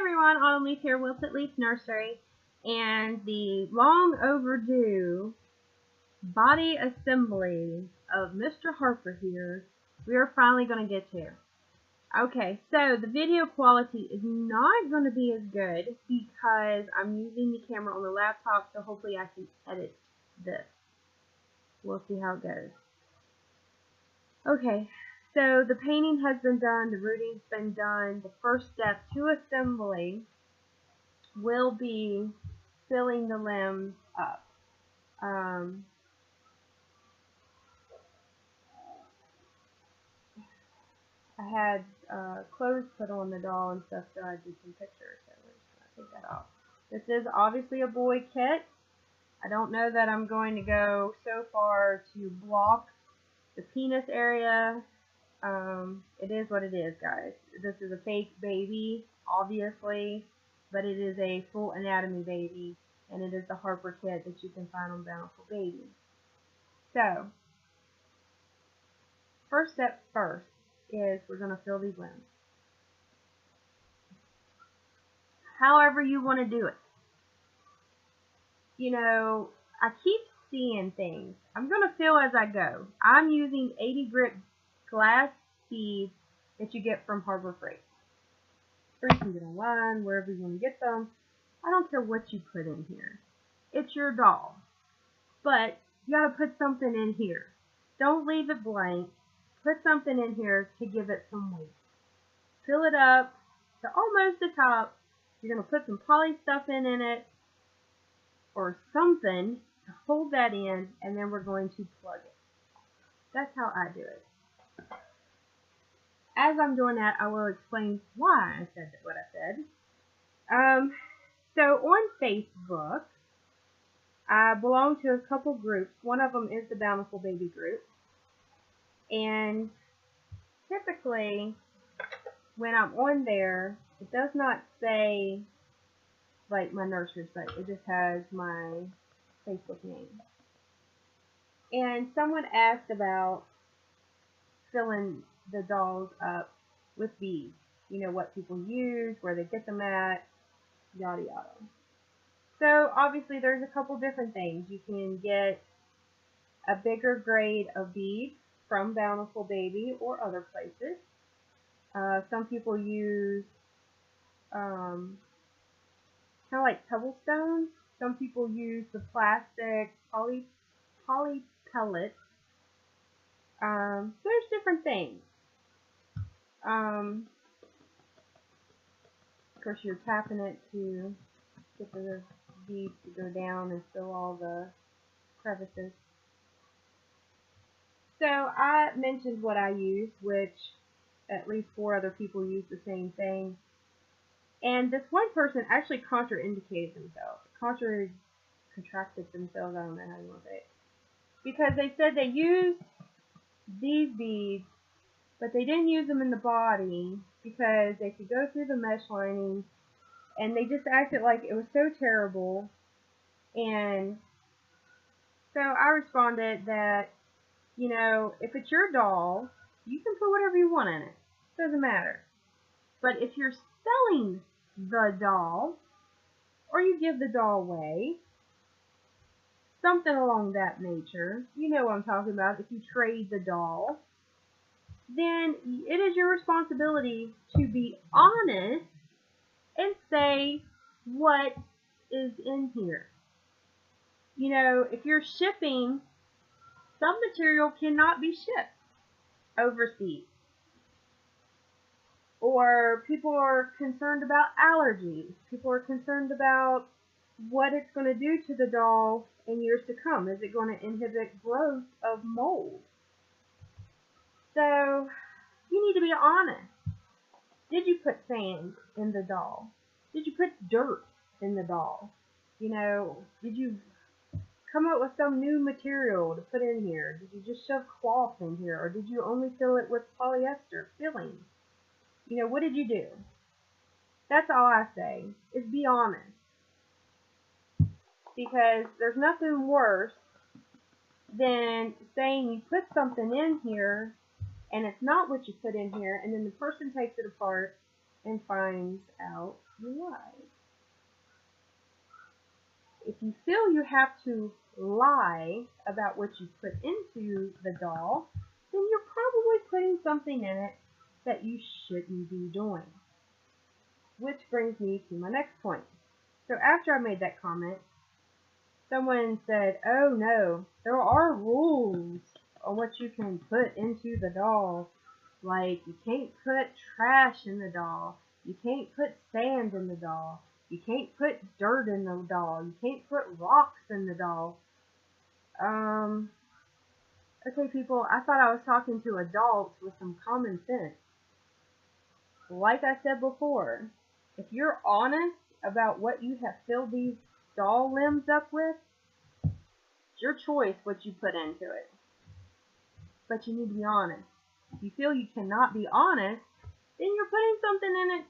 everyone, Autumn Leaf here, Wilted Leaf Nursery, and the long overdue body assembly of Mr. Harper here, we are finally going to get to. Okay, so the video quality is not going to be as good because I'm using the camera on the laptop, so hopefully I can edit this. We'll see how it goes. Okay. So the painting has been done, the rooting's been done. The first step to assembly will be filling the limbs up. I had clothes put on the doll and stuff, so I did some pictures. So we're just going to take that off. This is obviously a boy kit. I don't know that I'm going to go so far to block the penis area. It is what it is, guys. This is a fake baby, obviously, but it is a full anatomy baby, and it is the Harper kit that you can find on Bountiful Baby. So, first step first is we're going to fill these limbs. However you want to do it. You know, I keep seeing things. I'm going to fill as I go. I'm using 80 grit glass beads that you get from Harbor Freight. Or you can get online, wherever you want to get them. I don't care what you put in here. It's your doll. But you got to put something in here. Don't leave it blank. Put something in here to give it some weight. Fill it up to almost the top. You're going to put some poly stuff in it or something to hold that in, and then we're going to plug it. That's how I do it. As I'm doing that, I will explain why I said what I said. So on Facebook, I belong to a couple groups. One of them is the Bountiful Baby group. And typically, when I'm on there, it does not say like my nursery site. It just has my Facebook name. And someone asked about filling the dolls up with beads. You know, what people use, where they get them at, yada yada. So obviously there's a couple different things. You can get a bigger grade of beads from Bountiful Baby or other places. Some people use kind of like pebble stones. Some people use the plastic poly pellets. There's different things. Of course, you're tapping it to get the beads to go down and fill all the crevices. So I mentioned what I use, which at least 4 other people use the same thing. And this one person actually contraindicated themselves. Contracted themselves, I don't know how you want to say it. Because they said they used these beads, but they didn't use them in the body because they could go through the mesh lining, and they just acted like it was so terrible. And so I responded that, you know, if it's your doll, you can put whatever you want in it. It doesn't matter. But if you're selling the doll, or you give the doll away, something along that nature, you know what I'm talking about, if you trade the doll, then it is your responsibility to be honest and say what is in here. You know, if you're shipping, some material cannot be shipped overseas. Or people are concerned about allergies. People are concerned about what it's going to do to the doll in years to come. Is it going to inhibit growth of mold? So, you need to be honest. Did you put sand in the doll? Did you put dirt in the doll? You know, did you come up with some new material to put in here? Did you just shove cloth in here? Or did you only fill it with polyester filling? You know, what did you do? That's all I say, is be honest. Because there's nothing worse than saying you put something in here and it's not what you put in here, and then the person takes it apart and finds out you lie. If you feel you have to lie about what you put into the doll, then you're probably putting something in it that you shouldn't be doing. Which brings me to my next point. So after I made that comment, someone said, oh no, there are rules on what you can put into the doll. Like, you can't put trash in the doll. You can't put sand in the doll. You can't put dirt in the doll. You can't put rocks in the doll. Okay, people, I thought I was talking to adults with some common sense. Like I said before, if you're honest about what you have filled these doll limbs up with, it's your choice what you put into it. But you need to be honest. If you feel you cannot be honest, then you're putting something in it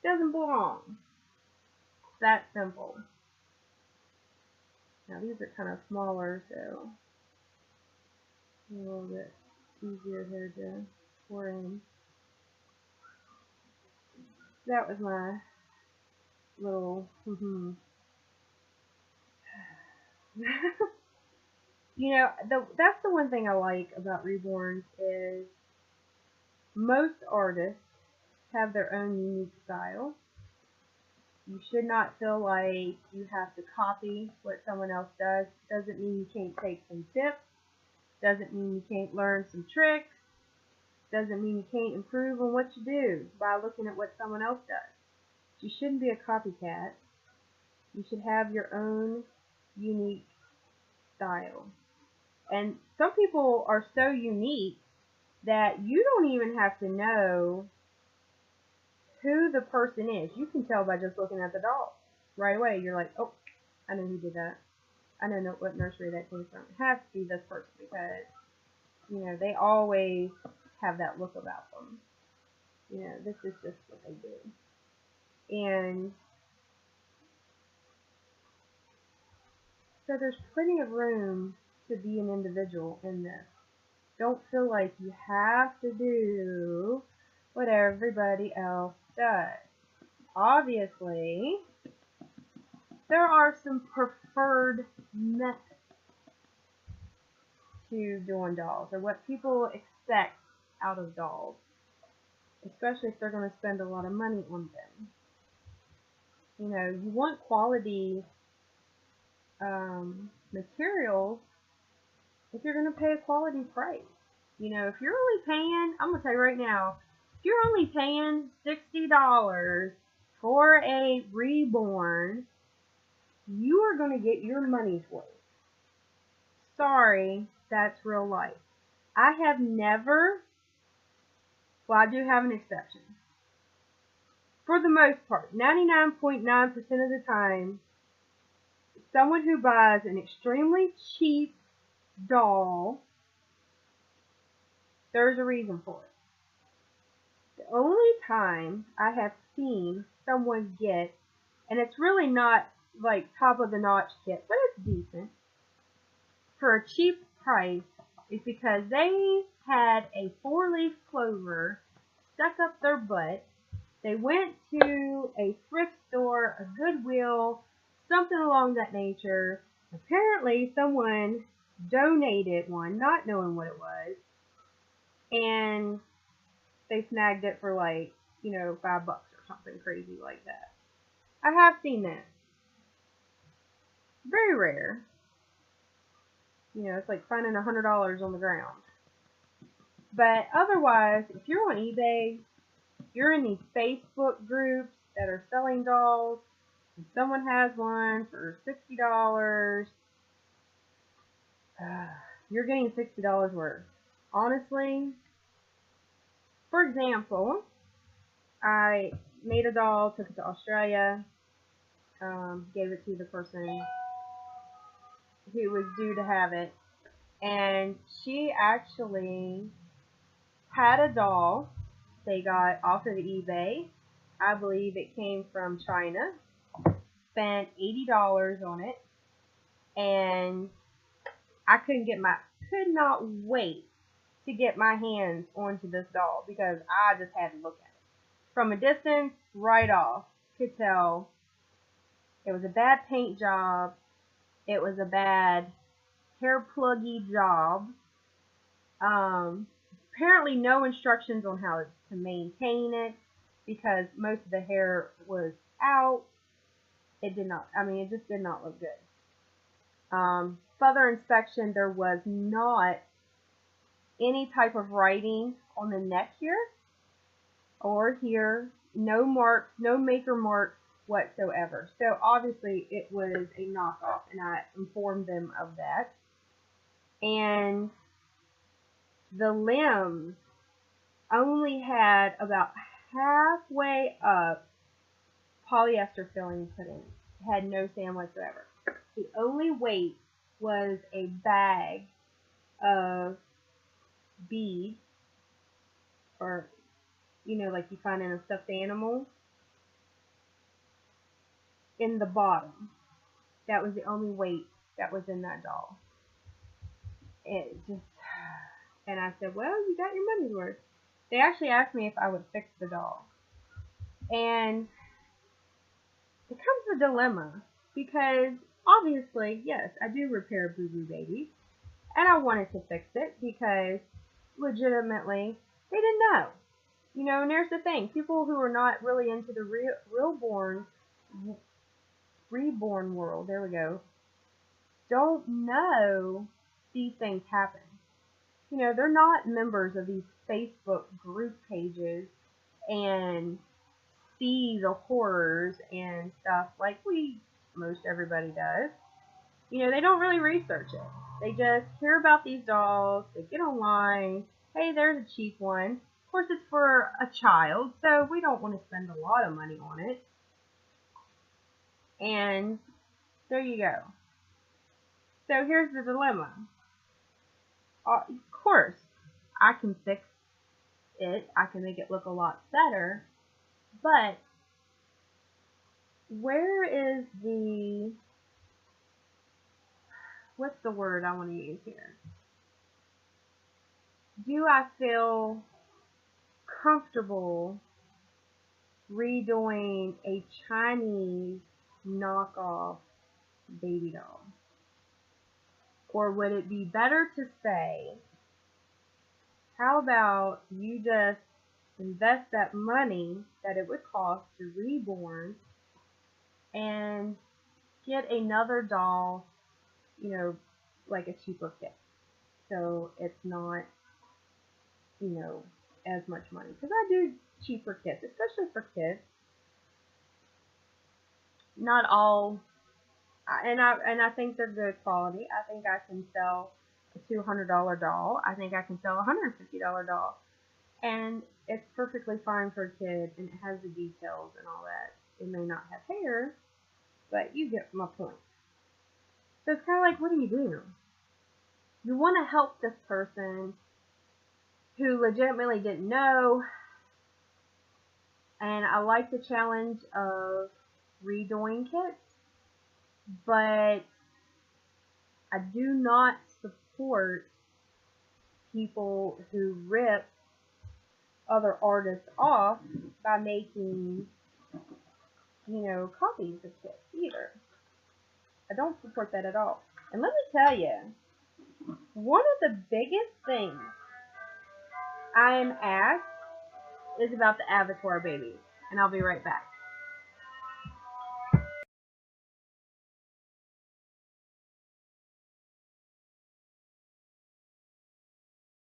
that doesn't belong. It's that simple. Now these are kind of smaller, so a little bit easier here to pour in. That was my little You know, that's the one thing I like about Reborns is most artists have their own unique style. You should not feel like you have to copy what someone else does. Doesn't mean you can't take some tips. Doesn't mean you can't learn some tricks. Doesn't mean you can't improve on what you do by looking at what someone else does. You shouldn't be a copycat. You should have your own unique style. And some people are so unique that you don't even have to know who the person is. You can tell by just looking at the doll. Right away, you're like, oh, I know who did that. I know what nursery that came from. It has to be this person because, you know, they always have that look about them. You know, this is just what they do. And so there's plenty of room to be an individual in this. Don't feel like you have to do what everybody else does. Obviously, there are some preferred methods to doing dolls, or what people expect out of dolls, especially if they're going to spend a lot of money on them. You know, you want quality materials if you're going to pay a quality price. You know, if you're only paying, I'm going to tell you right now, if you're only paying $60 for a Reborn, you are going to get your money's worth. Sorry, that's real life. I have never, well, I do have an exception. For the most part, 99.9% of the time, someone who buys an extremely cheap doll, there's a reason for it. The only time I have seen someone get, and it's really not like top of the notch kit, but it's decent, for a cheap price, is because they had a 4-leaf clover stuck up their butt. They went to a thrift store, a Goodwill, something along that nature. Apparently someone donated one, not knowing what it was, and they snagged it for like, you know, $5 or something crazy like that. I have seen that. Very rare. You know, it's like finding $100 on the ground. But otherwise, if you're on eBay, you're in these Facebook groups that are selling dolls, and someone has one for $60, you're getting $60 worth. Honestly, for example, I made a doll, took it to Australia, gave it to the person who was due to have it, and she actually had a doll they got off of eBay. I believe it came from China. Spent $80 on it, and I could not wait to get my hands onto this doll because I just had to look at it from a distance, right off, could tell it was a bad paint job. It was a bad hair pluggy job. Apparently no instructions on how to maintain it because most of the hair was out. It did not, it just did not look good. Further inspection, there was not any type of writing on the neck here or here. No marks, no maker marks whatsoever. So obviously it was a knockoff, and I informed them of that. And the limbs only had about halfway up polyester filling put in. It had no sand whatsoever. The only weight was a bag of beads, or like you find in a stuffed animal, in the bottom. That was the only weight that was in that doll. And I said, well, you got your money's worth. They actually asked me if I would fix the doll. And it comes a dilemma, because obviously, yes, I do repair boo-boo babies, and I wanted to fix it because legitimately they didn't know. And there's the thing, people who are not really into the reborn world, there we go, don't know these things happen. They're not members of these Facebook group pages and see the horrors and stuff like most everybody does. They don't really research it. They just hear about these dolls, they get online, hey, there's a cheap one. Of course, it's for a child, so we don't want to spend a lot of money on it. And there you go. So here's the dilemma. Of course, I can fix it. I can make it look a lot better. But where is what's the word I want to use here? Do I feel comfortable redoing a Chinese knockoff baby doll? Or would it be better to say, how about you just invest that money that it would cost to reborn and get another doll, like a cheaper kit. So it's not, as much money. Because I do cheaper kits, especially for kids. Not all, and I think they're good quality. I think I can sell a $200 doll. I think I can sell a $150 doll. And it's perfectly fine for a kid, and it has the details and all that. It may not have hair, but you get my point. So it's kind of like, what do? You want to help this person who legitimately didn't know, and I like the challenge of redoing kits, but I do not support people who rip other artists off by making, copies of kits either. I don't support that at all. And let me tell you, one of the biggest things I am asked is about the avatar babies. And I'll be right back.